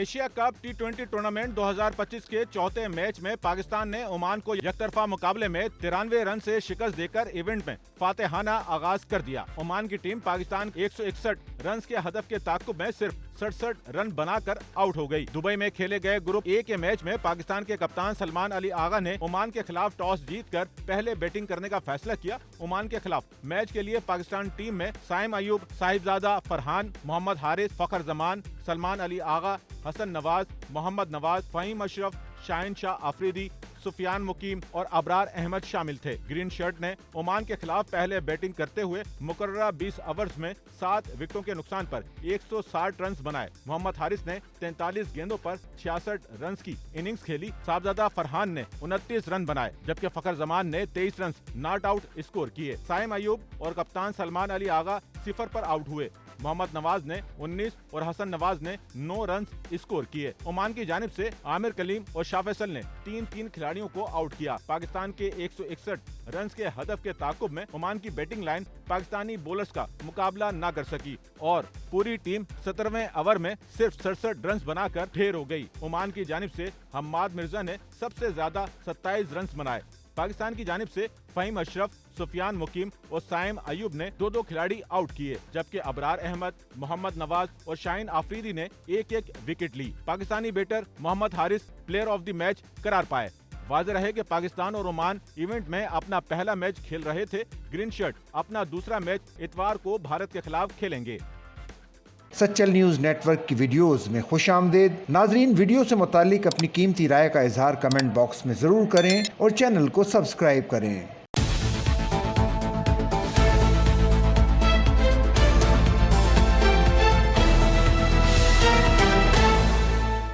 Asia cup T20 tournament 2025 के चौथे match में पाकिस्तान ने ओमान को एकतरफा मुकाबले में 93 रन से शिकस्त देकर इवेंट में फातेहाना आगाज कर दिया। ओमान की टीम पाकिस्तान 161 रन के हदफ के ताकुब में सिर्फ 67 रन बनाकर आउट हो गई। दुबई में खेले गए ग्रुप ए के मैच में पाकिस्तान के कप्तान सलमान अली आगा ने ओमान के खिलाफ टॉस जीतकर पहले बैटिंग करने का फैसला किया। ओमान के खिलाफ मैच के लिए पाकिस्तान टीम में साइम अयूब, साहिबजादा फरहान, मोहम्मद हारिस, फखर जमान, सलमान अली आगा, हसन नवाज, मोहम्मद नवाज, फहीम अशरफ, शाहिन शाह अफरीदी, सुफियान मुकीम और अबरार अहमद शामिल थे। ग्रीन शर्ट ने ओमान के खिलाफ पहले बैटिंग करते हुए मुकर्ररा 20 ओवर्स में 7 विकेटों के नुकसान पर 160 रन बनाए। मोहम्मद हारिस ने 43 गेंदों पर 66 रन की इनिंग्स खेली। साहिबजादा फरहान ने 29 रन बनाए, जबकि फखर जमान ने 23 रन नॉट आउट स्कोर किए। साइम अयूब और कप्तान सलमान अली आगा 0 पर आउट हुए। मोहम्मद नवाज ने 19 और हसन नवाज ने 9 रन स्कोर किए। ओमान की जानिब से आमिर कलीम और शाह फैसल ने 3-3 खिलाड़ियों को आउट किया। पाकिस्तान के 161 रन के हदफ के ताकुब में ओमान की बैटिंग लाइन पाकिस्तानी बॉलर्स का मुकाबला न कर सकी और पूरी टीम 17वें ओवर में सिर्फ 67 रन बनाकर ढेर हो गई। ओमान की जानिब से हम्माद मिर्जा ने सबसे ज्यादा 27 रन बनाए। पाकिस्तान की जानिब से फहीम अशरफ, सुफियान मुकीम और साइम अयूब ने 2-2 खिलाड़ी आउट किए, जबकि अबरार अहमद, मोहम्मद नवाज और शाहिन आफरीदी ने 1-1 विकेट ली। Pakistani batter Mohammad Haris player of the match करार पाए। वाज़ेह है कि पाकिस्तान और ओमान इवेंट में अपना पहला मैच खेल रहे थे। ग्रीन शर्ट अपना दूसरा मैच इतवार को भारत के खिलाफ खेलेंगे। सच्चल न्यूज़ नेटवर्क की वीडियोस में खुशामदीद। नाजरीन, वीडियो से मुतालिक अपनी कीमती राय का इजहार कमेंट बॉक्स में ज़रूर करें और चैनल को सब्सक्राइब करें।